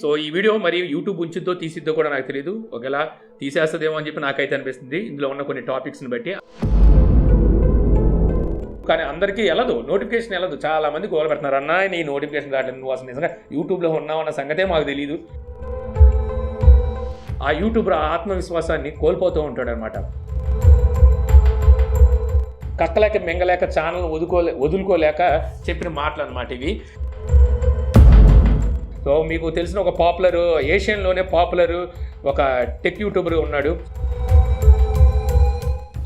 So ఈ video మరి YouTube ఉంచిద్దో తీసిద్దో కూడా నాకు తెలియదు. ఒకవేళ తీసేస్తుందేమో అని చెప్పి నాకైతే అనిపిస్తుంది ఇందులో ఉన్న కొన్ని టాపిక్స్ని బట్టి. కానీ అందరికీ వెళ్ళదు, నోటిఫికేషన్ వెళ్ళదు. చాలా మంది గోల పెడుతున్నారు, అన్నా నీ నోటిఫికేషన్ రావట్లేదు, నువ్వు అసలు నిజంగా యూట్యూబ్లో ఉన్నావు అన్న సంగతే మాకు తెలియదు. ఆ యూట్యూబర్ ఆత్మవిశ్వాసాన్ని కోల్పోతూ ఉంటాడు అనమాట. కక్కలేక మింగలేక ఛానల్ వదులుకోలేక చెప్పిన మాటలు అనమాట ఇవి. సో మీకు తెలిసిన ఒక పాపులర్, ఏషియన్లోనే పాపులర్ ఒక టెక్ యూట్యూబర్ ఉన్నాడు.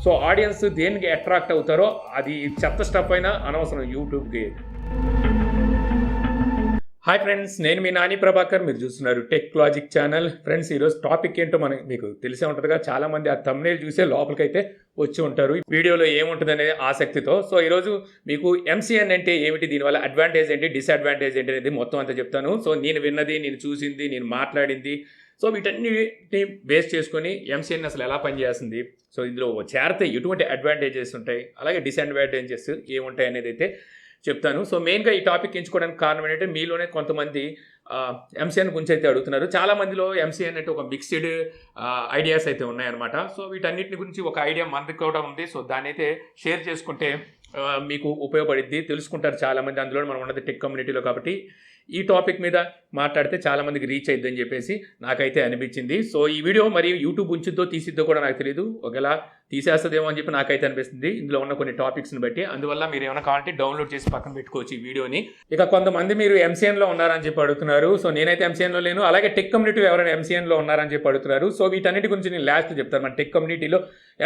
సో ఆడియన్స్ దేనికి అట్రాక్ట్ అవుతారో అది చెత్త స్టఫ్ అయినా అనవసరం యూట్యూబ్కి. హాయ్ ఫ్రెండ్స్, నేను మీ నాని ప్రభాకర్, మీరు చూస్తున్నారు టెక్ లాజిక్ ఛానల్. ఫ్రెండ్స్, ఈరోజు టాపిక్ ఏంటో మీకు తెలిసే ఉంటుందిగా. చాలామంది ఆ థంబ్నెయిల్ చూసే లోపలికైతే వచ్చి ఉంటారు వీడియోలో ఏముంటుంది అనేది ఆసక్తితో. సో ఈరోజు మీకు MCN అంటే ఏమిటి, దీనివల్ల అడ్వాంటేజ్ ఏంటి, డిసడ్వాంటేజ్ ఏంటి అనేది మొత్తం అంతా చెప్తాను. సో నేను విన్నది, నేను చూసింది, నేను మాట్లాడింది, సో వీటన్నిటిని బేస్ చేసుకొని MCN అసలు ఎలా పనిచేస్తుంది, సో ఇందులో చేరితే ఎటువంటి అడ్వాంటేజెస్ ఉంటాయి, అలాగే డిసడ్వాంటేజెస్ ఏముంటాయి అనేది అయితే చెప్తాను. సో మెయిన్గా ఈ టాపిక్ ఎంచుకోవడానికి కారణం ఏంటంటే మీలోనే కొంతమంది MCN గురించి అయితే అడుగుతున్నారు. చాలామందిలో MCN అంటే ఒక మిక్స్డ్ ఐడియాస్ అయితే ఉన్నాయన్నమాట. సో వీటన్నిటిని గురించి ఒక ఐడియా మనకి కూడా ఉంది. సో దాన్ని అయితే షేర్ చేసుకుంటే మీకు ఉపయోగపడిద్ది, తెలుసుకుంటారు చాలామంది. అందులో మనం ఉన్నది టెక్ కమ్యూనిటీలో కాబట్టి ఈ టాపిక్ మీద మాట్లాడితే చాలామందికి రీచ్ అయిద్దని చెప్పేసి నాకైతే అనిపించింది. సో ఈ వీడియో మరి యూట్యూబ్ ఉంచిద్దో తీసిద్దో కూడా నాకు తెలియదు. ఒకవేళ తీసేస్తుందేమో అని చెప్పి నాకైతే అనిపిస్తుంది ఇందులో ఉన్న కొన్ని టాపిక్స్ని బట్టి. అందువల్ల మీరు ఏమైనా కావాలంటే డౌన్లోడ్ చేసి పక్కన పెట్టుకోవచ్చు ఈ వీడియోని. ఇక కొంతమంది మీరు MCNలో ఉన్నారని చెప్పి అడుగుతున్నారు. సో నేనైతే MCNలో లేను. అలాగే టెక్ కమ్యూనిటీ ఎవరైనా MCNలో ఉన్నారని చెప్పి అడుగుతున్నారు. సో వీటన్నిటి గురించి నేను లాస్ట్ చెప్తాను. మన టెక్ కమ్యూనిటీలో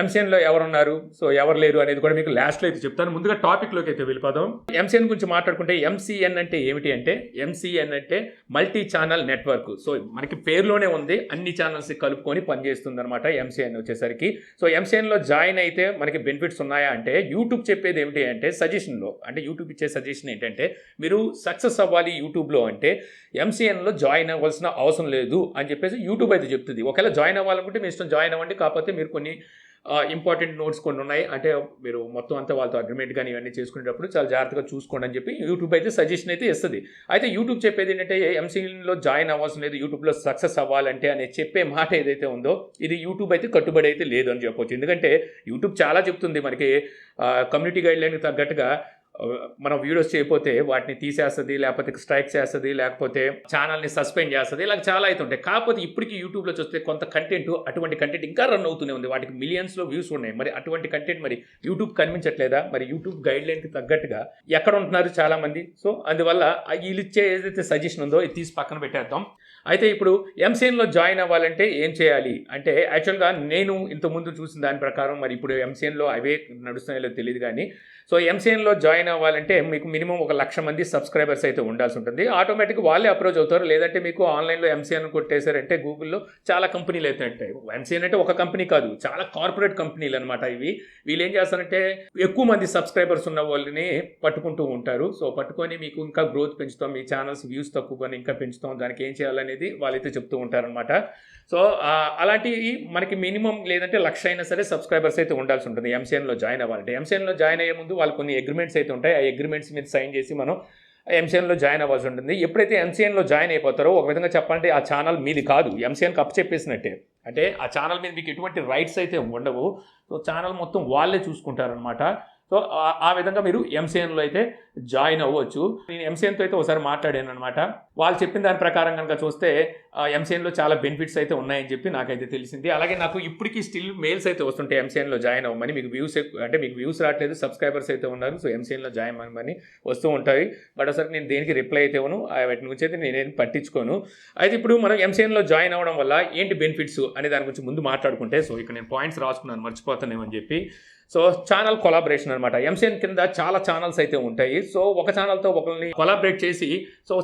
MCNలో ఎవరున్నారు, సో ఎవరు లేరు అనేది కూడా మీకు లాస్ట్లో అయితే చెప్తాను. ముందుగా టాపిక్లోకి అయితే వెళ్ళిపోదాం. MCN గురించి మాట్లాడుకుంటే MCN అంటే ఏమిటి అంటే, MCN అంటే మల్టీ ఛానల్ నెట్వర్క్. సో మనకి పేరులోనే ఉంది, అన్ని ఛానల్స్ కలుపుకొని పనిచేస్తుంది అనమాట MCN వచ్చేసరికి. సో MCNలో జాయిన్ అయితే మనకి బెనిఫిట్స్ ఉన్నాయా అంటే, యూట్యూబ్ చెప్పేది ఏమిటి అంటే సజెషన్లో, అంటే యూట్యూబ్ ఇచ్చే సజెషన్ ఏంటంటే, మీరు సక్సెస్ అవ్వాలి యూట్యూబ్లో అంటే MCNలో జాయిన్ అవ్వాల్సిన అవసరం లేదు అని చెప్పేసి యూట్యూబ్ అయితే చెప్తుంది. ఒకవేళ జాయిన్ అవ్వాలనుకుంటే మీ ఇష్టం, జాయిన్ అవ్వండి. కాకపోతే మీరు కొన్ని ఇంపార్టెంట్ నోట్స్ కొన్ని ఉన్నాయి, అంటే మీరు మొత్తం అంతా వాళ్ళతో అగ్రిమెంట్ కానీ ఇవన్నీ చేసుకునేటప్పుడు చాలా జాగ్రత్తగా చూసుకోండి అని చెప్పి యూట్యూబ్ అయితే సజెషన్ అయితే ఇస్తుంది. అయితే యూట్యూబ్ చెప్పేది ఏంటంటే MCNలో జాయిన్ అవ్వాల్సిన లేదు, యూట్యూబ్లో సక్సెస్ అవ్వాలంటే అనే చెప్పే మాట ఏదైతే ఉందో ఇది యూట్యూబ్ అయితే కట్టుబడి అయితే లేదు అని చెప్పొచ్చు. ఎందుకంటే యూట్యూబ్ చాలా చెప్తుంది మనకి, కమ్యూనిటీ గైడ్లైన్కి తగ్గట్టుగా మనం వీడియోస్ చేయకపోతే వాటిని తీసేస్తుంది, లేకపోతే స్ట్రైక్ చేస్తుంది, లేకపోతే ఛానల్ని సస్పెండ్ చేస్తుంది, ఇలా చాలా అయితే ఉంటాయి. కాకపోతే ఇప్పటికీ యూట్యూబ్లో చూస్తే కొంత కంటెంట్, అటువంటి కంటెంట్ ఇంకా రన్ అవుతూనే ఉంది, వాటికి మిలియన్స్లో వ్యూస్ ఉన్నాయి. మరి అటువంటి కంటెంట్ మరి యూట్యూబ్ కనిపించట్లేదా? మరి యూట్యూబ్ గైడ్లైన్కి తగ్గట్టుగా ఎక్కడ ఉంటున్నారు చాలామంది. సో అందువల్ల వీళ్ళు ఇచ్చే ఏదైతే సజెషన్ ఉందో ఇది తీసి పక్కన పెట్టేద్దాం. అయితే ఇప్పుడు MCNలో జాయిన్ అవ్వాలంటే ఏం చేయాలి అంటే, యాక్చువల్గా నేను ఇంతకుముందు చూసిన దాని ప్రకారం, మరి ఇప్పుడు MCNలో అవే నడుస్తున్నాయో తెలియదు కానీ, సో MCNలో జాయిన్ అవ్వాలంటే మీకు మినిమం 1,00,000 మంది సబ్స్క్రైబర్స్ అయితే ఉండాల్సి ఉంటుంది. ఆటోమేటిక్గా వాళ్ళే అప్రోచ్ అవుతారు. లేదంటే మీకు ఆన్లైన్లో MCN కొట్టేశారంటే గూగుల్లో చాలా కంపెనీలు అయితే ఉంటాయి. MCN అంటే ఒక కంపెనీ కాదు, చాలా కార్పొరేట్ కంపెనీలు అనమాట ఇవి. వీళ్ళు ఏం చేస్తారంటే ఎక్కువ మంది సబ్స్క్రైబర్స్ ఉన్న వాళ్ళని పట్టుకుంటూ ఉంటారు. సో పట్టుకొని మీకు ఇంకా గ్రోత్ పెంచుతాం, మీ ఛానల్స్ వ్యూస్ తక్కువగానే ఇంకా పెంచుతాం, దానికి ఏం చేయాలనేది వాళ్ళైతే చెప్తూ ఉంటారనమాట. సో అలాంటివి మనకి మినిమం లేదంటే 1,00,000 అయినా సరే సబ్స్క్రైబర్స్ అయితే ఉండాల్సి ఉంటుంది MCNలో జాయిన్ అవ్వాలంటే. MCNలో జాయిన్ అయ్యే ముందు వాళ్ళు కొన్ని అగ్రిమెంట్స్ అయితే ఉంటాయి. ఆ అగ్రిమెంట్స్ మీద సైన్ చేసి మనం MCNలో జాయిన్ అవ్వాల్సి ఉంటుంది. ఎప్పుడైతే MCNలో జాయిన్ అయిపోతారో, ఒక విధంగా చెప్పాలంటే ఆ ఛానల్ మీది కాదు, MCNకి అప్పచెప్పేసినట్టే. అంటే ఆ ఛానల్ మీద మీకు ఎటువంటి రైట్స్ అయితే ఉండవు. సో ఛానల్ మొత్తం వాళ్ళే చూసుకుంటారనమాట. సో ఆ విధంగా మీరు MCNలో అయితే జాయిన్ అవ్వచ్చు. నేను MCNతో అయితే ఒకసారి మాట్లాడాను అనమాట. వాళ్ళు చెప్పిన దాని ప్రకారం కనుక చూస్తే MCNలో చాలా బెనిఫిట్స్ అయితే ఉన్నాయని చెప్పి నాకైతే తెలిసింది. అలాగే నాకు ఇప్పటికీ స్టిల్ మెయిల్స్ అయితే వస్తుంటాయి MCNలో జాయిన్ అవ్వమని. మీకు వ్యూస్ రావట్లేదు, సబ్స్క్రైబర్స్ అయితే ఉన్నారు, సో MCNలో జాయిన్ అవ్వమని వస్తూ ఉంటాయి. బట్ అసలు నేను దేనికి రిప్లై అయితే ఇవ్వను, వాటి గురించి అయితే నేనేం పట్టించుకోను. అయితే ఇప్పుడు మనం MCNలో జాయిన్ అవ్వడం వల్ల ఏంటి బెనిఫిట్స్ అనే దాని గురించి ముందు మాట్లాడుకుంటే, సో ఇక్కడ నేను పాయింట్స్ రాసుకున్నాను మర్చిపోతానేమని చెప్పి. సో ఛానల్ కొలాబరేషన్ అనమాట. MCN కింద చాలా ఛానల్స్ అయితే ఉంటాయి. సో ఒక ఛానల్తో ఒకరిని కొలాబరేట్ చేసి, సో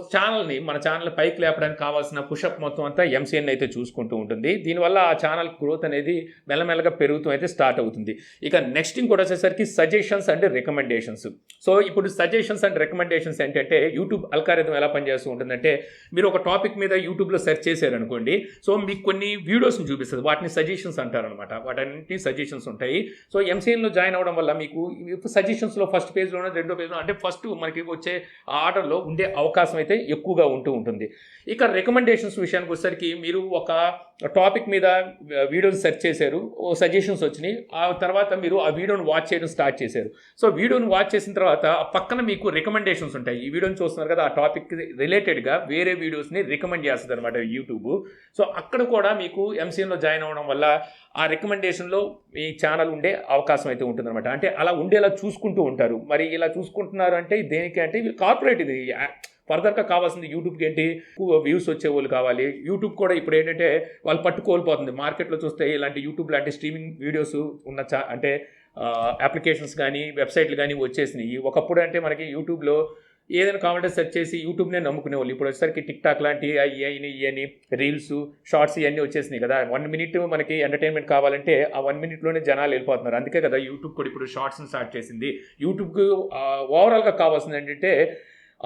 మన ఛానల్ పైకి లేపడానికి కావాల్సిన పుషప్ మొత్తం అంతా MCN అయితే చూసుకుంటూ ఉంటుంది. దీనివల్ల ఆ ఛానల్ గ్రోత్ అనేది మెల్లమెల్లగా పెరుగుతూ అయితే స్టార్ట్ అవుతుంది. ఇక నెక్స్ట్ ఇంకోటి వచ్చేసరికి సజెషన్స్ అండ్ రికమెండేషన్స్. సో ఇప్పుడు సజెషన్స్ అండ్ రికమెండేషన్స్ ఏంటంటే, యూట్యూబ్ అల్గారిథం ఎలా పనిచేస్తూ ఉంటుందంటే, మీరు ఒక టాపిక్ మీద యూట్యూబ్లో సెర్చ్ చేశారనుకోండి, సో మీకు కొన్ని వీడియోస్ని చూపిస్తుంది, వాటిని సజెషన్స్ అంటారనమాట. వాటన్నింటి సజెషన్స్ ఉంటాయి. సో MCN ఎంసీఎన్లో జాయిన్ అవ్వడం వల్ల మీకు సజెషన్స్లో ఫస్ట్ పేజ్లోనే రెండో పేజ్లో అంటే ఫస్ట్ మనకి వచ్చే ఆర్డర్లో ఉండే అవకాశం అయితే ఎక్కువగా ఉంటుంది. ఇక రికమెండేషన్స్ విషయానికి వచ్చేసరికి మీరు ఒక టాపిక్ మీద వీడియోని సెర్చ్ చేశారు, ఓ సజెషన్స్ వచ్చినాయి, ఆ తర్వాత మీరు ఆ వీడియోని వాచ్ చేయడం స్టార్ట్ చేశారు. సో వీడియోని వాచ్ చేసిన తర్వాత పక్కన మీకు రికమెండేషన్స్ ఉంటాయి. ఈ వీడియోని చూస్తున్నారు కదా, ఆ టాపిక్ రిలేటెడ్గా వేరే వీడియోస్ని రికమెండ్ చేస్తుంది అనమాట యూట్యూబ్. సో అక్కడ కూడా మీకు ఎంసీఎన్లో జాయిన్ అవ్వడం వల్ల ఆ రికమెండేషన్లో మీ ఛానల్ ఉండే అవకాశం అయితే ఉంటుందన్నమాట. అంటే అలా ఉండేలా చూసుకుంటూ ఉంటారు. మరి ఇలా చూసుకుంటున్నారు అంటే దేనికి అంటే కార్పొరేట్ ఇది ఫర్దర్గా కావాల్సింది యూట్యూబ్కి ఏంటి, ఎక్కువ వ్యూస్ వచ్చే వాళ్ళు కావాలి. యూట్యూబ్ కూడా ఇప్పుడు ఏంటంటే వాళ్ళు పట్టుకోల్పోతుంది. మార్కెట్లో చూస్తే ఇలాంటి యూట్యూబ్ లాంటి స్ట్రీమింగ్ వీడియోస్ ఉన్న అంటే అప్లికేషన్స్ కానీ వెబ్సైట్లు కానీ వచ్చేసినాయి. ఒకప్పుడు అంటే మనకి యూట్యూబ్లో ఏదైనా కావాలంటే సెర్చ్ చేసి యూట్యూబ్నే నమ్ముకునే వాళ్ళు. ఇప్పుడు వచ్చేసరికి టిక్ టాక్ లాంటి ఇవన్నీ రీల్స్, షార్ట్స్ ఇవన్నీ వచ్చేసినాయి కదా. 1 minute మనకి ఎంటర్టైన్మెంట్ కావాలంటే ఆ 1 minuteలోనే జనాలు వెళ్ళిపోతున్నారు. అందుకే కదా యూట్యూబ్ కూడా ఇప్పుడు షార్ట్స్ని స్టార్ట్ చేసింది. యూట్యూబ్కి ఓవరాల్గా కావాల్సింది ఏంటంటే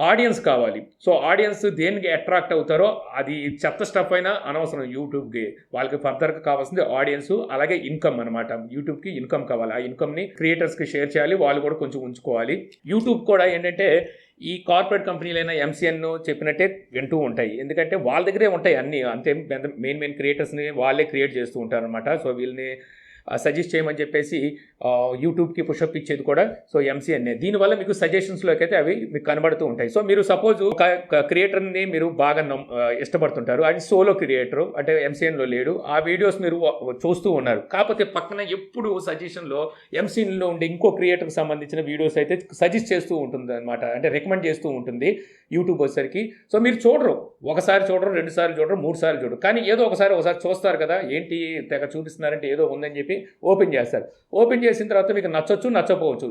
ఆడియన్స్ కావాలి. సో ఆడియన్స్ దేనికి అట్రాక్ట్ అవుతారో, అది చెత్త స్టఫ్ అయినా అనవసరం యూట్యూబ్కి. వాళ్ళకి ఫర్దర్గా కావాల్సింది ఆడియన్స్, అలాగే ఇన్కమ్ అనమాట. యూట్యూబ్కి ఇన్కమ్ కావాలి. ఆ ఇన్కమ్ని క్రియేటర్స్కి షేర్ చేయాలి, వాళ్ళు కూడా కొంచెం ఉంచుకోవాలి. యూట్యూబ్ కూడా ఏంటంటే ఈ కార్పొరేట్ కంపెనీలైన ఎంసీఎన్ చెప్పినట్టే వింటూ ఉంటాయి. ఎందుకంటే వాళ్ళ దగ్గరే ఉంటాయి అన్నీ. అంతే మెయిన్ క్రియేటర్స్ని వాళ్ళే క్రియేట్ చేస్తూ ఉంటారనమాట. సో వీళ్ళని సజెస్ట్ చేయమని చెప్పేసి యూట్యూబ్కి పుషప్ ఇచ్చేది కూడా సో ఎంసీఎన్ఏ. దీనివల్ల మీకు సజెషన్స్లోకి అయితే అవి మీకు కనబడుతూ ఉంటాయి. సో మీరు సపోజ్ ఒక క్రియేటర్ని మీరు బాగా ఇష్టపడుతుంటారు, అది సోలో క్రియేటర్ అంటే ఎంసీఎన్లో లేడు, ఆ వీడియోస్ మీరు చూస్తూ ఉన్నారు. కాకపోతే పక్కన ఎప్పుడు సజెషన్లో ఎంసీఎన్లో ఉండే ఇంకో క్రియేటర్కి సంబంధించిన వీడియోస్ అయితే సజెస్ట్ చేస్తూ ఉంటుంది అనమాట. అంటే రికమెండ్ చేస్తూ ఉంటుంది యూట్యూబ్ వచ్చేసరికి. సో మీరు చూడరు, ఒకసారి చూడరు, 2 సార్లు చూడరు, 3 సార్లు చూడరు, కానీ ఏదో ఒకసారి చూస్తారు కదా, ఏంటి తెగ చూపిస్తున్నారంటే ఏదో ఉందని చెప్పి ఓపెన్ చేస్తారు. ఓపెన్ చేసిన తర్వాత మీకు నచ్చొచ్చు, నచ్చకపోవచ్చు.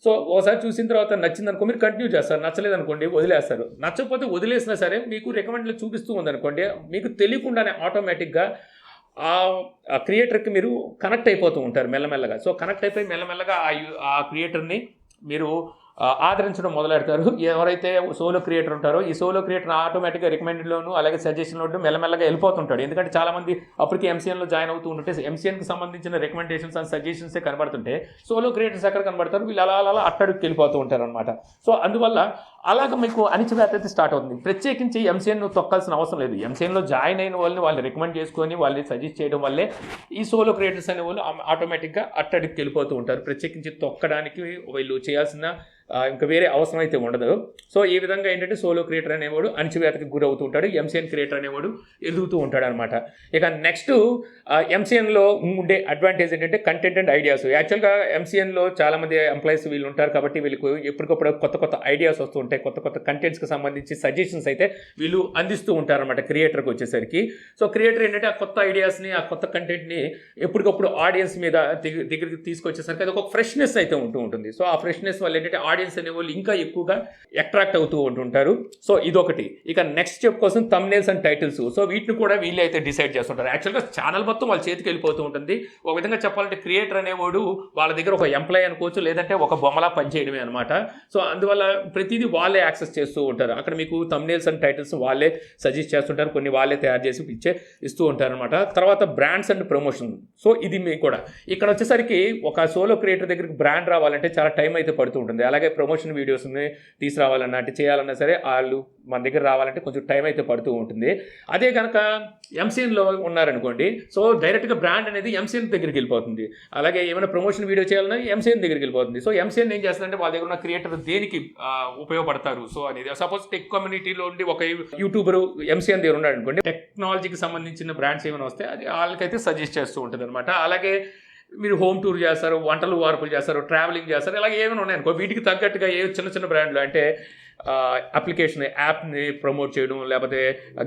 సో ఒకసారి చూసిన తర్వాత నచ్చిందనుకో మీరు కంటిన్యూ చేస్తారు, నచ్చలేదనుకోండి వదిలేస్తారు. నచ్చకపోతే వదిలేసినా సరే మీకు రికమెండ్లో చూపిస్తూ ఉందనుకోండి, మీకు తెలియకుండానే ఆటోమేటిక్గా ఆ క్రియేటర్కి మీరు కనెక్ట్ అయిపోతూ ఉంటారు మెల్లమెల్లగా. సో కనెక్ట్ అయిపోయి మెల్లమెల్లగా ఆ క్రియేటర్ని మీరు ఆదరించడం మొదలెడతారు. ఎవరైతే సోలో క్రియేటర్ ఉంటారో ఈ సోలో క్రియేటర్ ఆటోమేటిక్గా రికమెండెడ్లోను అలాగే సజెషన్లో మెల్లమెల్లగా వెళ్ళిపోతుంటాడు. ఎందుకంటే చాలామంది అప్పటికి ఎంసీఎన్లో జాయిన్ అవుతూ ఉంటే ఎంసీఎన్కి సంబంధించిన రికమెండేషన్స్ అండ్ సజెషన్సే కనబడుతుంటే సోలో క్రియేటర్స్ ఎక్కడ కనబడతారు, వీళ్ళు అలా అట్టడికి వెళ్ళిపోతూ ఉంటారు అనమాట. సో అందువల్ల అలాగ మీకు అణిచివేత అయితే స్టార్ట్ అవుతుంది. ప్రత్యేకించి ఎంసీఎన్ను తొక్కాల్సిన అవసరం లేదు. ఎంసీఎన్లో జాయిన్ అయిన వాళ్ళు రికమెండ్ చేసుకొని వాళ్ళని సజెస్ట్ చేయడం వల్లే ఈ సోలో క్రియేటర్స్ అనే వాళ్ళు ఆటోమేటిక్గా అట్టడికి వెళ్ళిపోతూ ఉంటారు. ప్రత్యేకించి తొక్కడానికి వీళ్ళు చేయాల్సిన ఇంకా వేరే అవసరం అయితే ఉండదు. సో ఈ విధంగా ఏంటంటే సోలో క్రియేటర్ అనేవాడు అణచివేతకి గురవుతూ ఉంటాడు, ఎంసీఎన్ క్రియేటర్ అనేవాడు ఎదుగుతూ ఉంటాడు అనమాట. ఇక నెక్స్ట్ ఎంసీఎన్లో ఉండే అడ్వాంటేజ్ ఏంటంటే కంటెంట్ అండ్ ఐడియాస్. యాక్చువల్గా ఎంసీఎన్లో చాలామంది ఎంప్లాయీస్ వీళ్ళు ఉంటారు కాబట్టి వీళ్ళకి ఎప్పటికప్పుడు కొత్త ఐడియాస్ వస్తూ ఉంటాయి. కొత్త కంటెంట్స్కి సంబంధించి సజెషన్స్ అయితే వీళ్ళు అందిస్తూ ఉంటారన్నమాట క్రియేటర్కి వచ్చేసరికి. సో క్రియేటర్ ఏంటంటే ఆ కొత్త ఐడియాస్ని, ఆ కొత్త కంటెంట్ని ఎప్పటికప్పుడు ఆడియన్స్ మీద దగ్గరికి తీసుకొచ్చేసరికి అది ఒక ఫ్రెష్నెస్ అయితే ఉంటుంది. సో ఆ ఫ్రెష్నెస్ వల్ల ఏంటంటే ఆడియన్స్ అనేవాళ్ళు ఇంకా ఎక్కువగా అట్రాక్ట్ అవుతూ ఉంటుంటారు. సో ఇదొకటి. ఇక నెక్స్ట్ స్టెప్ కోసం థంబ్నెయిల్స్ అండ్ టైటిల్స్. సో వీటిని కూడా వీళ్ళే అయితే డిసైడ్ చేస్తుంటారు. యాక్చువల్గా ఛానల్ మొత్తం వాళ్ళ చేతికి వెళ్ళిపోతూ ఉంటుంది. ఒక విధంగా చెప్పాలంటే క్రియేటర్ అనేవాడు వాళ్ళ దగ్గర ఒక ఎంప్లాయ్ అనుకోవచ్చు, లేదంటే ఒక బొమ్మలా పనిచేయడమే అనమాట. సో అందువల్ల ప్రతిదీ వాళ్ళే యాక్సెస్ చేస్తూ ఉంటారు. అక్కడ మీకు థంబ్నెయిల్స్ అండ్ టైటిల్స్ వాళ్ళే సజెస్ట్ చేస్తుంటారు, కొన్ని వాళ్ళే తయారు చేసి ఇస్తూ ఉంటారు అనమాట. తర్వాత బ్రాండ్స్ అండ్ ప్రమోషన్. సో ఇది మీకు కూడా ఇక్కడ వచ్చేసరికి ఒక సోలో క్రియేటర్ దగ్గరికి బ్రాండ్ రావాలంటే చాలా టైం అయితే పడుతూ ఉంటుంది. అలాగే ప్రమోషన్ వీడియోస్ని తీసుకురావాలన్నా అంటే చేయాలన్నా సరే వాళ్ళు మన దగ్గర రావాలంటే కొంచెం టైం అయితే పడుతూ ఉంటుంది. అదే కనుక ఎంసీఎన్లో ఉన్నారనుకోండి, సో డైరెక్ట్గా బ్రాండ్ అనేది ఎంసీఎన్ దగ్గరికి వెళ్ళిపోతుంది. అలాగే ఏమైనా ప్రమోషన్ వీడియో చేయాలన్నా ఎంసీఎన్ దగ్గరికి వెళ్ళిపోతుంది. సో ఎంసీఎన్ ఏం చేస్తారంటే వాళ్ళ దగ్గర ఉన్న క్రియేటర్ దేనికి ఉపయోగపడతారు సో అనేది. సపోజ్ టెక్ కమ్యూనిటీలో ఉండి ఒక యూట్యూబర్ ఎంసీఎన్ దగ్గర ఉన్నాడు అనుకోండి, టెక్నాలజీకి సంబంధించిన బ్రాండ్స్ ఏమైనా వస్తే అది వాళ్ళకైతే సజెస్ట్ చేస్తూ ఉంటుంది అనమాట. అలాగే మీరు హోమ్ టూర్ చేస్తారు, వంటలు వార్పులు చేస్తారు, ట్రావెలింగ్ చేస్తారు, ఇలాగ ఏమైనా ఉన్నాయనుకో వీటికి తగ్గట్టుగా ఏ చిన్న బ్రాండ్లు అంటే అప్లికేషన్ యాప్ని ప్రమోట్ చేయడం, లేకపోతే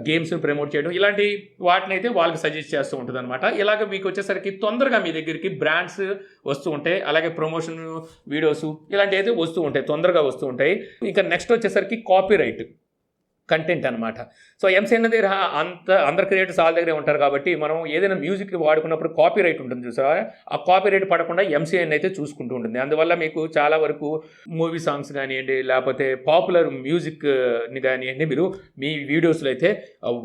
గేమ్స్ని ప్రమోట్ చేయడం, ఇలాంటి వాటిని అయితే వాళ్ళకి సజెస్ట్ చేస్తూ ఉంటుంది అనమాట. ఇలాగ మీకు వచ్చేసరికి తొందరగా మీ దగ్గరికి బ్రాండ్స్ వస్తూ ఉంటాయి, అలాగే ప్రమోషన్ వీడియోస్ ఇలాంటివి అయితే వస్తూ ఉంటాయి, తొందరగా వస్తూ ఉంటాయి. ఇంకా నెక్స్ట్ వచ్చేసరికి కాపీరైట్. కంటెంట్ అనమాట. సో ఎంసీఎన్ దగ్గర అందరు క్రియేటర్స్ వాళ్ళ దగ్గరే ఉంటారు కాబట్టి మనం ఏదైనా మ్యూజిక్ వాడుకున్నప్పుడు కాపీ రైట్ ఉంటుంది చూసారా, ఆ కాపీ రైట్ పడకుండా ఎంసీఎన్ అయితే చూసుకుంటూ ఉంటుంది. అందువల్ల మీకు చాలా వరకు మూవీ సాంగ్స్ కానివ్వండి, లేకపోతే పాపులర్ మ్యూజిక్ని కానివ్వండి మీరు మీ వీడియోస్లో అయితే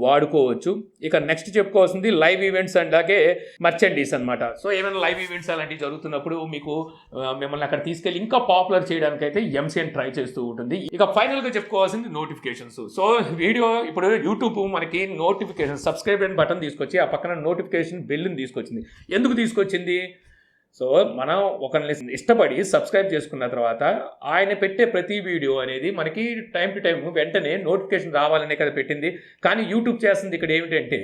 వాడుకోవచ్చు. ఇక నెక్స్ట్ చెప్పుకోవాల్సింది లైవ్ ఈవెంట్స్ అలాగే మర్చెండీస్ అనమాట. సో ఏమైనా లైవ్ ఈవెంట్స్ అలాంటివి జరుగుతున్నప్పుడు మీకు మిమ్మల్ని అక్కడ తీసుకెళ్ళి ఇంకా పాపులర్ చేయడానికి అయితే ఎంసీఎన్ ట్రై చేస్తూ ఉంటుంది. ఇక ఫైనల్గా చెప్పుకోవాల్సింది నోటిఫికేషన్స్. సో వీడియో ఇప్పుడు యూట్యూబ్ మనకి నోటిఫికేషన్ సబ్స్క్రైబ్ అని బటన్ తీసుకొచ్చి ఆ పక్కన నోటిఫికేషన్ బెల్ని తీసుకొచ్చింది. ఎందుకు తీసుకొచ్చింది? సో మనం ఒకరిని ఇష్టపడి సబ్స్క్రైబ్ చేసుకున్న తర్వాత ఆయన పెట్టే ప్రతి వీడియో అనేది మనకి టైం టు టైం వెంటనే నోటిఫికేషన్ రావాలనే కదా పెట్టింది. కానీ యూట్యూబ్ చేస్తుంది ఇక్కడ ఏమిటంటే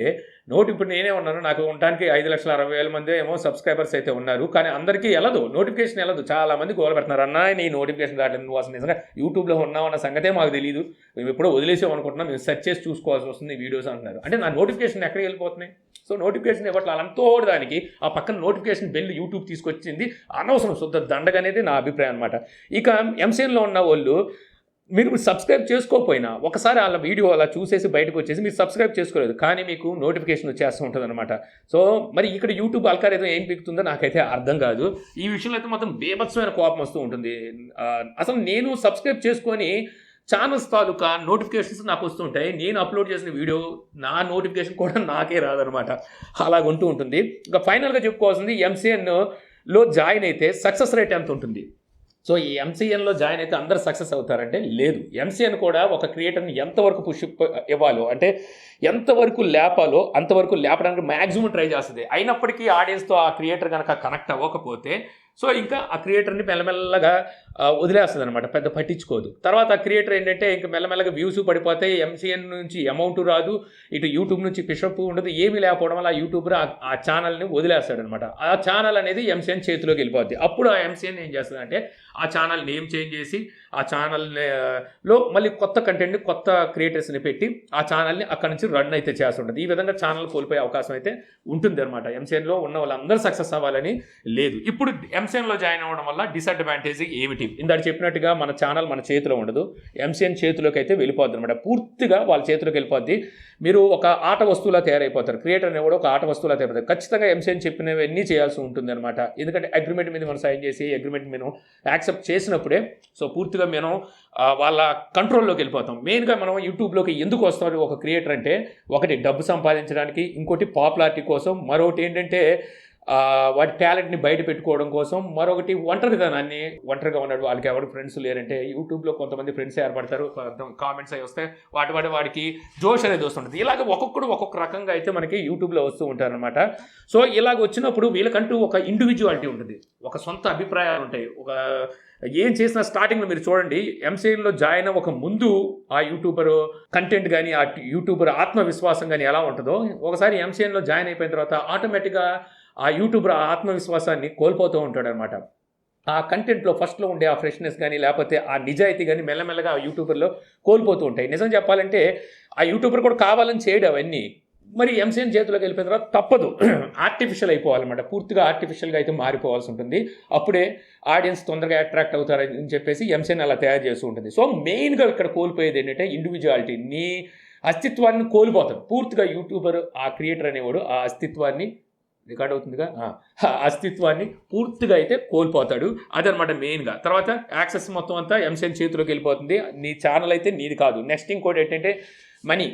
ఇప్పుడు నేనే ఉన్నాను, నాకు ఉండడానికి 5,60,000 మంది ఏమో సబ్స్క్రైబర్స్ అయితే ఉన్నారు. కానీ అందరికీ వెళ్ళదు, నోటిఫికేషన్ వెళ్ళదు. చాలా మంది గోల పెడుతున్నారు, అన్నా నీ నోటిఫికేషన్ రావట్లేదు, నువ్వు అసలు నిజంగా యూట్యూబ్లో ఉన్నావు అన్న సంగతే మాకు తెలియదు, మేము ఎప్పుడో వదిలేసాం అనుకుంటున్నాం, మేము సెర్చ్ చేసి చూసుకోవాల్సి వస్తుంది ఈ వీడియోస్ అంటున్నారు. అంటే నా నోటిఫికేషన్ ఎక్కడికి వెళ్ళిపోతున్నాయి? సో నోటిఫికేషన్ ఇవ్వట్ల అలంతోడు దానికి ఆ పక్కన నోటిఫికేషన్ బెల్ యూట్యూబ్ తీసుకొచ్చింది, అనవసరం, శుద్ధ దండగనేది నా అభిప్రాయం అనమాట. ఇక ఎంసీఎన్లో ఉన్న వాళ్ళు మీరు సబ్స్క్రైబ్ చేసుకోకపోయినా ఒకసారి వాళ్ళ వీడియో అలా చూసేసి బయటకు వచ్చేసి మీరు సబ్స్క్రైబ్ చేసుకోలేదు కానీ మీకు నోటిఫికేషన్ వచ్చేస్తూ ఉంటుంది అనమాట. సో మరి ఇక్కడ యూట్యూబ్ అల్కారిథం ఏం పీకుతుందో నాకైతే అర్థం కాదు. ఈ విషయంలో అయితే మొత్తం బీభత్సమైన కోపం వస్తూ ఉంటుంది. అసలు నేను సబ్స్క్రైబ్ చేసుకొని ఛానల్స్ తాలూకా నోటిఫికేషన్స్ నాకు వస్తుంటాయి, నేను అప్లోడ్ చేసిన వీడియో నా నోటిఫికేషన్ కూడా నాకే రాదనమాట. అలాగుంటూ ఉంటుంది. ఇంకా ఫైనల్గా చెప్పుకోవాల్సింది ఎంసీఎన్లో జాయిన్ అయితే సక్సెస్ రేట్ ఎంత ఉంటుంది? సో ఈ ఎంసీఎన్లో జాయిన్ అయితే అందరు సక్సెస్ అవుతారంటే లేదు. ఎంసీఎన్ కూడా ఒక క్రియేటర్ని ఎంతవరకు పుష్ ఇవ్వాలో అంటే ఎంతవరకు లేపాలో అంతవరకు లేపడానికి మ్యాక్సిమం ట్రై చేస్తుంది. అయినప్పటికీ ఆడియన్స్తో ఆ క్రియేటర్ కనుక కనెక్ట్ అవ్వకపోతే సో ఇంకా ఆ క్రియేటర్ని మెల్లమెల్లగా వదిలేస్తుంది అనమాట, పెద్ద పట్టించుకోదు. తర్వాత ఆ క్రియేటర్ ఏంటంటే ఇంకా మెల్లమెల్లగా వ్యూస్ పడిపోతాయి, ఎంసీఎన్ నుంచి అమౌంట్ రాదు, ఇటు యూట్యూబ్ నుంచి పిషప్ ఉండదు, ఏమీ లేకపోవడం వల్ల ఆ యూట్యూబర్ ఆ ఛానల్ని వదిలేస్తాడు అనమాట. ఆ ఛానల్ అనేది ఎంసీఎన్ చేతిలోకి వెళ్ళిపోద్ది. అప్పుడు ఆ ఎంసీఎన్ ఏం చేస్తుందంటే ఆ ఛానల్ నేమ్ చేంజ్ చేసి ఆ ఛానల్లో మళ్ళీ కొత్త కంటెంట్ని కొత్త క్రియేటర్స్ని పెట్టి ఆ ఛానల్ని అక్కడ నుంచి రన్ అయితే చేస్తుంటుంది. ఈ విధంగా ఛానల్ కోల్పోయే అవకాశం అయితే ఉంటుంది అనమాట. ఎంసీఎన్లో ఉన్న వాళ్ళందరూ సక్సెస్ అవ్వాలని లేదు. ఇప్పుడు ఎంసీఎన్లో జాయిన్ అవ్వడం వల్ల డిసడ్వాంటేజ్ ఏమిటి? ఇందాక చెప్పినట్టుగా మన ఛానల్ మన చేతిలో ఉండదు, ఎంసీఎన్ చేతిలోకి అయితే వెళ్ళిపోద్ది అనమాట. పూర్తిగా వాళ్ళ చేతిలోకి వెళ్ళిపోద్ది. మీరు ఒక ఆట వస్తువులా తయారైపోతారు, క్రియేటర్ అనేవాడు ఒక ఆట వస్తువులా తయారైపోతారు. ఖచ్చితంగా ఎంసీఎన్ చెప్పినవన్నీ చేయాల్సి ఉంటుంది అనమాట. ఎందుకంటే అగ్రిమెంట్ మీద మనం సైన్ చేసి అగ్రిమెంట్ మేము యాక్సెప్ట్ చేసినప్పుడే సో పూర్తిగా మనం వాళ్ళ కంట్రోల్లోకి వెళ్ళిపోతాం. మెయిన్గా మనం యూట్యూబ్లోకి ఎందుకు వస్తాం ఒక క్రియేటర్ అంటే ఒకటి డబ్బు సంపాదించడానికి, ఇంకోటి పాపులారిటీ కోసం, మరొకటి ఏంటంటే వాటి టాలెంట్ని బయట పెట్టుకోవడం కోసం, మరొకటి ఒంటరితనాన్ని, ఒంటరిగా ఉన్నాడు వాళ్ళకి ఎవరు ఫ్రెండ్స్ లేరంటే యూట్యూబ్లో కొంతమంది ఫ్రెండ్స్ ఏర్పడతారు, కామెంట్స్ అవి వస్తాయి, వాడికి జోష్ అనేది వస్తుంటుంది. ఇలాగ ఒక్కొక్కడు ఒక్కొక్క రకంగా అయితే మనకి యూట్యూబ్లో వస్తూ ఉంటారనమాట. సో ఇలాగ వచ్చినప్పుడు వీళ్ళకంటూ ఒక ఇండివిజువాలిటీ ఉంటుంది, ఒక సొంత అభిప్రాయాలు ఉంటాయి. ఒక ఏం చేసిన స్టార్టింగ్లో మీరు చూడండి, ఎంసీఎన్లో జాయిన్ అవ్వక ముందు ఆ యూట్యూబర్ కంటెంట్ కానీ ఆ యూట్యూబర్ ఆత్మవిశ్వాసం కానీ ఎలా ఉంటుందో ఒకసారి ఎంసీఎన్లో జాయిన్ అయిపోయిన తర్వాత ఆటోమేటిక్గా ఆ యూట్యూబర్ ఆత్మవిశ్వాసాన్ని కోల్పోతూ ఉంటాడనమాట. ఆ కంటెంట్లో ఫస్ట్లో ఉండే ఆ ఫ్రెష్నెస్ కానీ లేకపోతే ఆ నిజాయితీ కానీ మెల్లమెల్లగా ఆ యూట్యూబర్లో కోల్పోతూ ఉంటాయి. నిజం చెప్పాలంటే ఆ యూట్యూబర్ కూడా కావాలని చేయడు అవన్నీ. మరి ఎంసీఎన్ చేతిలోకి వెళ్ళిపోయిన తర్వాత తప్పదు, ఆర్టిఫిషియల్ అయిపోవాలన్నమాట. పూర్తిగా ఆర్టిఫిషియల్గా అయితే మారిపోవాల్సి ఉంటుంది. అప్పుడే ఆడియన్స్ తొందరగా అట్రాక్ట్ అవుతారని చెప్పేసి ఎంసీఎన్ అలా తయారు చేస్తూ ఉంటుంది. సో మెయిన్గా ఇక్కడ కోల్పోయేది ఏంటంటే ఇండివిజువాలిటీ, నీ అస్తిత్వాన్ని కోల్పోతాడు పూర్తిగా యూట్యూబర్. ఆ క్రియేటర్ అనేవాడు ఆ అస్తిత్వాన్ని రికార్డ్ అవుతుందిగా, అస్తిత్వాన్ని పూర్తిగా అయితే కోల్పోతాడు. అదనమాట మెయిన్గా. తర్వాత యాక్సెస్ మొత్తం అంతా ఎంసీఎన్ చేతిలోకి వెళ్ళిపోతుంది, నీ ఛానల్ అయితే నీది కాదు. నెక్స్ట్ ఇంకోటి ఏంటంటే మనీ.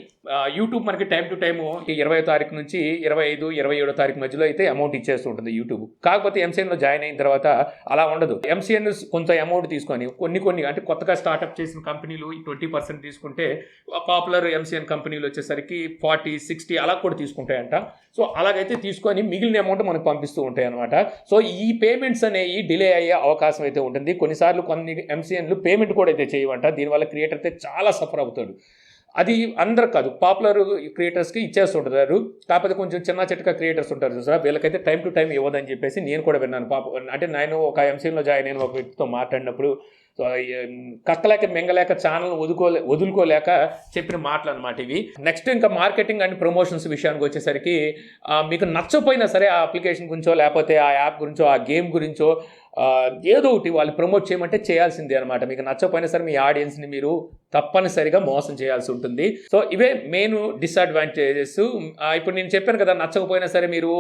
యూట్యూబ్ మనకి టైం టు టైము 20వ తారీఖు నుంచి 25, 27వ తారీఖు మధ్యలో అయితే అమౌంట్ ఇచ్చేస్తూ ఉంటుంది యూట్యూబ్. కాకపోతే ఎంసీఎన్లో జాయిన్ అయిన తర్వాత అలా ఉండదు. ఎంసీఎన్ కొంత అమౌంట్ తీసుకొని కొన్ని అంటే కొత్తగా స్టార్ట్అప్ చేసిన కంపెనీలు 20% తీసుకుంటే పాపులర్ ఎంసీఎన్ కంపెనీలు వచ్చేసరికి 40, 60 అలా కూడా తీసుకుంటాయంట. సో అలాగైతే తీసుకొని మిగిలిన అమౌంట్ మనకు పంపిస్తూ ఉంటాయి అనమాట. సో ఈ పేమెంట్స్ అనేవి డిలే అయ్యే అవకాశం అయితే ఉంటుంది. కొన్నిసార్లు కొన్ని ఎంసీఎన్లు పేమెంట్ కూడా అయితే చేయవంట. దీనివల్ల క్రియేటర్ అయితే చాలా సఫర్ అవుతాడు. అది అందరు కాదు, పాపులర్ క్రియేటర్స్కి ఇచ్చేస్తుంటారు. కాకపోతే కొంచెం చిన్న చిట్కా క్రియేటర్స్ ఉంటారు చూసారా, వీళ్ళకైతే టైం టు టైం ఇవ్వదని చెప్పేసి నేను కూడా విన్నాను. అంటే నేను ఒక ఎంసీఎన్లో జాయిన్ అయిన ఒక వ్యక్తితో మాట్లాడినప్పుడు కక్కలేక మింగలేక ఛానల్ వదులుకోలేక చెప్పిన మాటలు అనమాట ఇవి. నెక్స్ట్ ఇంకా మార్కెటింగ్ అండ్ ప్రమోషన్స్ విషయానికి వచ్చేసరికి మీకు నచ్చపోయినా సరే ఆ అప్లికేషన్ గురించో లేకపోతే ఆ యాప్ గురించో ఆ గేమ్ గురించో ఏదో ఒకటి వాళ్ళు ప్రమోట్ చేయమంటే చేయాల్సిందే అనమాట. మీకు నచ్చకపోయినా సరే మీ ఆడియన్స్ని మీరు తప్పనిసరిగా మోసం చేయాల్సి ఉంటుంది. సో ఇవే మెయిన్ డిసడ్వాంటేజెస్. ఇప్పుడు నేను చెప్పాను కదా, నచ్చకపోయినా సరే మీరు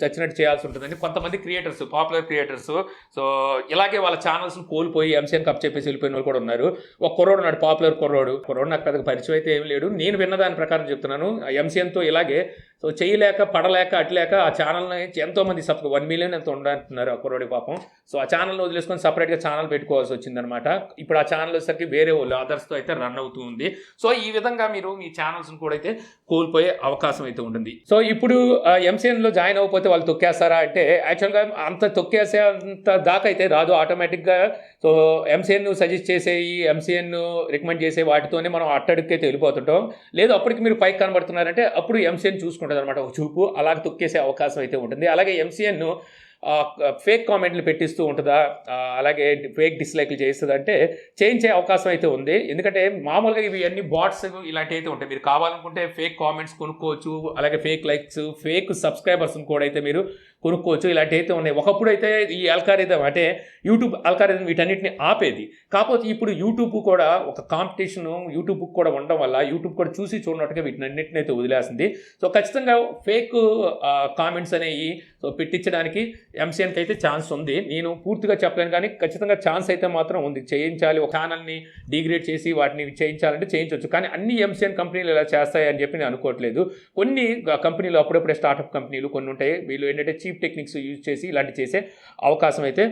చచ్చినట్టు చేయాల్సి ఉంటుందని. కొంతమంది క్రియేటర్స్, పాపులర్ క్రియేటర్స్, సో ఇలాగే వాళ్ళ ఛానల్స్ని కోల్పోయి MCN కప్ చెప్పేసి వెళ్ళిపోయిన వాళ్ళు కూడా ఉన్నారు. ఒక కుర్రోడు ఉన్నాడు, పాపులర్ కుర్రోడు నాకు పెద్దగా పరిచయం అయితే ఏం లేడు. నేను విన్న దాని ప్రకారం చెప్తున్నాను. MCNతో ఇలాగే సో చేయలేక పడలేక అట్లేక ఆ ఛానల్ని ఎంతోమంది 1 మిలియన్ ఎంత ఉండంటున్నారు ఆ కుర్రోడి పాపం. సో ఆ ఛానల్ని వదిలేసుకొని సపరేట్గా ఛానల్ పెట్టుకోవాల్సి వచ్చిందనమాట. ఇప్పుడు ఆ ఛానల్ వచ్చేసరికి వేరే వాళ్ళు అదర్స్తో అయితే రన్ అవుతూ ఉంది. సో ఈ విధంగా మీరు మీ ఛానల్స్ని కూడా అయితే కోల్పోయే అవకాశం అయితే ఉంటుంది. సో ఇప్పుడు MCNలో జాయిన్ అవ్వకపోతే వాళ్ళు తొక్కేస్తారా అంటే యాక్చువల్గా అంత తొక్కేసే అంత దాకా అయితే రాదు. ఆటోమేటిక్గా సో MCN సజెస్ట్ చేసే MCN రికమెండ్ చేసే వాటితోనే మనం అట్టడికైతే వెళ్ళిపోతుంటాం. లేదు అప్పటికి మీరు పైకి కనబడుతున్నారంటే అప్పుడు MCN చూసుకుంటుంది అనమాట, ఒక చూపు అలాగే తొక్కేసే అవకాశం అయితే ఉంటుంది. అలాగే MCN ఫేక్ కామెంట్లు పెట్టిస్తూ ఉంటుందా, అలాగే ఫేక్ డిస్లైక్లు చేస్తుంది అంటే చేయించే అవకాశం అయితే ఉంది. ఎందుకంటే మామూలుగా ఇవి అన్ని బాట్స్ ఇలాంటివి అయితే ఉంటాయి. మీరు కావాలనుకుంటే ఫేక్ కామెంట్స్ కొనుక్కోవచ్చు, అలాగే ఫేక్ లైక్స్, ఫేక్ సబ్స్క్రైబర్స్ని కూడా అయితే మీరు కొనుక్కోవచ్చు. ఇలాంటివి అయితే ఉన్నాయి. ఒకప్పుడు అయితే ఈ అల్గారిథం అంటే యూట్యూబ్ అల్గారిథం వీటన్నిటిని ఆపేది. కాకపోతే ఇప్పుడు యూట్యూబ్ కూడా ఒక కాంపిటీషన్ యూట్యూబ్ కూడా ఉండడం వల్ల యూట్యూబ్ కూడా చూసి చూడనట్టుగా వీటినన్నిటిని అయితే వదిలేస్తుంది. సో ఖచ్చితంగా ఫేక్ కామెంట్స్ అనేవి సో పెట్టించడానికి MCNకి అయితే ఛాన్స్ ఉంది. నేను పూర్తిగా చెప్పలేను కానీ ఖచ్చితంగా ఛాన్స్ అయితే మాత్రం ఉంది. చేయించాలి, ఒక ఛానల్ని డిగ్రేడ్ చేసి వాటిని చేయించాలంటే చేయించవచ్చు. కానీ అన్ని MCN కంపెనీలు ఇలా చేస్తాయి అని చెప్పి నేను అనుకోవట్లేదు. కొన్ని కంపెనీలు అప్పుడప్పుడే స్టార్టప్ కంపెనీలు కొన్ని ఉంటాయి, వీళ్ళు ఏంటంటే చీప్ టెక్నిక్స్ యూజ్ చేసి ఇలాంటి చేసే అవకాశం అయితే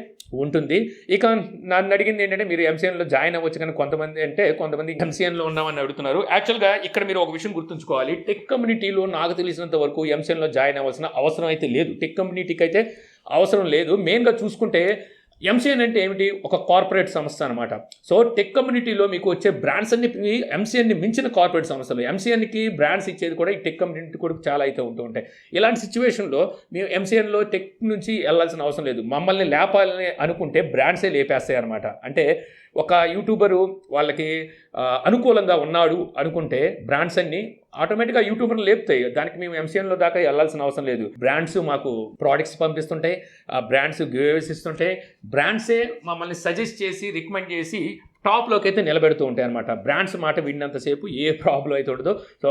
ఉంటుంది. ఇక నన్ను అడిగింది ఏంటంటే మీరు MCNలో జాయిన్ అవ్వచ్చు, కానీ కొంతమంది MCNలో ఉన్నామని అడుగుతున్నారు. యాక్చువల్గా ఇక్కడ మీరు ఒక విషయం గుర్తుంచుకోవాలి. టెక్ కమ్యూనిటీలో నాకు తెలిసినంత వరకు MCNలో జాయిన్ అవ్వాల్సిన అవసరం అయితే లేదు. టెక్ కమ్యూనిటీకి అయితే అవసరం లేదు. మెయిన్గా చూసుకుంటే MCN అంటే ఏమిటి, ఒక కార్పొరేట్ సంస్థ అనమాట. సో టెక్ కమ్యూనిటీలో మీకు వచ్చే బ్రాండ్స్ అన్ని MCNని మించిన కార్పొరేట్ సంస్థలు. MCNకి బ్రాండ్స్ ఇచ్చేది కూడా ఈ టెక్ కమ్యూనిటీ కూడా చాలా అయితే ఉంటూ ఉంటాయి. ఇలాంటి సిచ్యువేషన్లో మేము MCNలో టెక్ నుంచి వెళ్ళాల్సిన అవసరం లేదు. మమ్మల్ని లేపాలని అనుకుంటే బ్రాండ్సే లేపేస్తాయి అనమాట. అంటే ఒక యూట్యూబరు వాళ్ళకి అనుకూలంగా ఉన్నాడు అనుకుంటే బ్రాండ్స్ అన్ని ఆటోమేటిక్గా యూట్యూబర్ని లేపుతాయి. దానికి మేము MCNలో దాకా వెళ్ళాల్సిన అవసరం లేదు. బ్రాండ్స్ మాకు ప్రోడక్ట్స్ పంపిస్తుంటాయి, బ్రాండ్స్ గివ్అవేస్ ఇస్తుంటాయి, బ్రాండ్సే మమ్మల్ని సజెస్ట్ చేసి రికమెండ్ చేసి టాప్లోకి అయితే నిలబెడుతూ ఉంటాయి అనమాట. బ్రాండ్స్ మాట విన్నంతసేపు ఏ ప్రాబ్లం అయితే ఉండదో. సో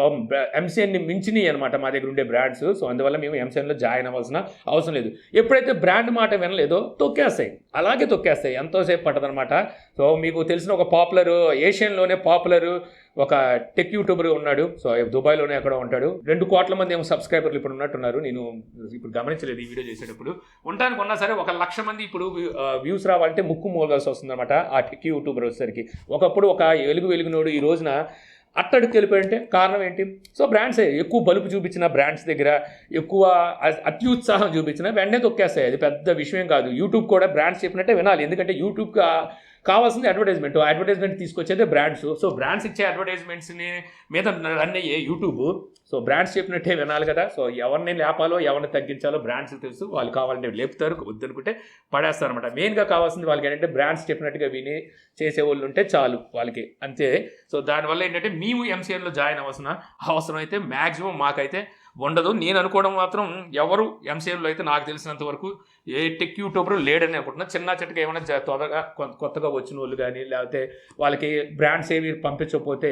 MCNని మించినవి అనమాట మా దగ్గర ఉండే బ్రాండ్స్. సో అందువల్ల మేము MCNలో జాయిన్ అవ్వాల్సిన అవసరం లేదు. ఎప్పుడైతే బ్రాండ్ మాట వినలేదో తొక్కేస్తాయి, అలాగే తొక్కేస్తాయి, ఎంతోసేపు పట్టదనమాట. సో మీకు తెలిసిన ఒక ఏషియన్లోనే పాపులర్ ఒక టెక్ యూట్యూబర్ ఉన్నాడు. సో దుబాయ్లోనే ఎక్కడో ఉంటాడు. 2 కోట్ల మంది ఏమో సబ్స్క్రైబర్లు ఇప్పుడు ఉన్నట్టున్నారు. నేను ఇప్పుడు గమనించలేదు ఈ వీడియో చేసేటప్పుడు. ఉండడానికి ఉన్నా సరే 1 లక్ష మంది ఇప్పుడు వ్యూస్ రావాలంటే ముక్కు మూలగాల్సి వస్తుందన్నమాట ఆ టెక్ యూట్యూబర్ వచ్చేసరికి. ఒకప్పుడు ఒక వెలుగునోడు ఈ రోజున అట్టడికి వెళ్ళిపోయింటే కారణం ఏంటి? సో బ్రాండ్సే. ఎక్కువ బలుపు చూపించిన బ్రాండ్స్ దగ్గర, ఎక్కువ అత్యుత్సాహం చూపించిన వెంటనే తొక్కేస్తాయి. అది పెద్ద విషయం కాదు. యూట్యూబ్ కూడా బ్రాండ్స్ చెప్పినట్టే వినాలి. ఎందుకంటే యూట్యూబ్కి కావాల్సింది అడ్వర్టైజ్మెంట్ తీసుకొచ్చేదే బ్రాండ్స్. సో బ్రాండ్స్ ఇచ్చే అడ్వర్టైజ్మెంట్స్ని మీద రన్ అయ్యే యూట్యూబ్. సో బ్రాండ్స్ చెప్పినట్టే వినాలి కదా. సో ఎవరిని లేపాలో ఎవరిని తగ్గించాలో బ్రాండ్స్ తెలుసు. వాళ్ళు కావాలంటే లేపుతారు, వద్దనుకుంటే పడేస్తారు అనమాట. మెయిన్గా కావాల్సింది వాళ్ళకి ఏంటంటే బ్రాండ్స్ చెప్పినట్టుగా విని చేసేవాళ్ళు ఉంటే చాలు వాళ్ళకి, అంతే. సో దానివల్ల ఏంటంటే మేము MCNలో జాయిన్ అవ్వాల్సిన అవసరం అయితే మ్యాక్సిమం మాకైతే ఉండదు. నేను అనుకోవడం మాత్రం ఎవరు MCNలో అయితే నాకు తెలిసినంత వరకు ఏ టెక్ యూట్యూబర్ లేడని అనుకుంటున్నా. చిన్న చిట్టగా ఏమైనా త్వరగా కొత్తగా వచ్చిన వాళ్ళు కానీ, లేకపోతే వాళ్ళకి బ్రాండ్స్ ఏవి పంపించకపోతే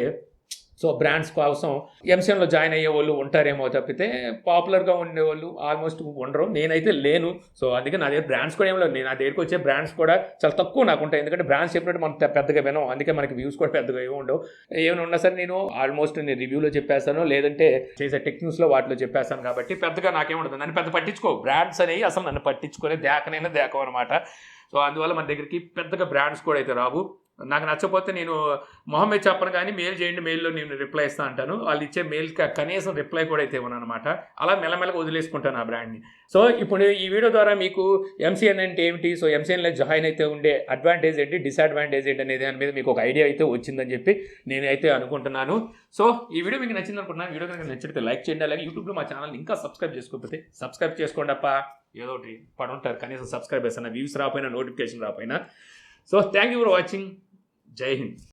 సో బ్రాండ్స్ కోసం MCNలో జాయిన్ అయ్యే వాళ్ళు ఉంటారేమో తప్పితే పాపులర్గా ఉండేవాళ్ళు ఆల్మోస్ట్ ఉండరు. నేనైతే లేను. సో అందుకే నా దగ్గర బ్రాండ్స్ కూడా ఏమో లేదు. నా దగ్గరికి వచ్చే బ్రాండ్స్ కూడా చాలా తక్కువ నాకు ఉంటాయి. ఎందుకంటే బ్రాండ్స్ చెప్పినట్టు మనం పెద్దగా వినం, అందుకే మనకి వ్యూస్ కూడా పెద్దగా ఏమి ఉండవు. ఏమైనా ఉన్నా సరే నేను ఆల్మోస్ట్ రివ్యూలో చెప్పేస్తాను, లేదంటే చేసే టెక్ న్యూస్లో వాటిలో చెప్పేస్తాను. కాబట్టి పెద్దగా నాకేముండదు. నన్ను పెద్ద పట్టించుకో. బ్రాండ్స్ అనేవి అసలు నన్ను పట్టించుకునే దేకం అనమాట. సో అందువల్ల మన దగ్గరికి పెద్దగా బ్రాండ్స్ కూడా అయితే రావు. నాకు నచ్చకపోతే నేను మొహమ్మే చెప్పను కానీ మెయిల్ చేయండి, మెయిల్లో నేను రిప్లై ఇస్తా అంటాను. వాళ్ళు ఇచ్చే మెయిల్కి కనీసం రిప్లై కూడా అయితే ఇవ్వను అనమాట. అలా మెల్లమెల్లగా వదిలేసుకుంటాను ఆ బ్రాండ్ని. సో ఇప్పుడు ఈ వీడియో ద్వారా మీకు MCN అంటే ఏమిటి, సో MCNలో జాయిన్ అయితే ఉండే అడ్వాంటేజ్ ఏంటి, డిసడ్వాంటేజ్ ఏంటి అనేది దాని మీద మీకు ఒక ఐడియా అయితే వచ్చిందని చెప్పి నేనైతే అనుకుంటున్నాను. సో ఈ వీడియో మీకు నచ్చింది అనుకుంటున్నాను. వీడియో కనుక నచ్చితే లైక్ చేయండి. అలాగే యూట్యూబ్లో మా ఛానల్ ఇంకా సబ్స్క్రైబ్ చేసుకోకపోతే సబ్స్క్రైబ్ చేసుకోండి అప్ప. ఏదో ఒకటి పడుంటారు, కనీసం సబ్స్క్రైబర్స్ అన్న, వ్యూస్ రాకపోయినా, నోటిఫికేషన్ రాకపోయినా. So thank you for watching. జై హింద్.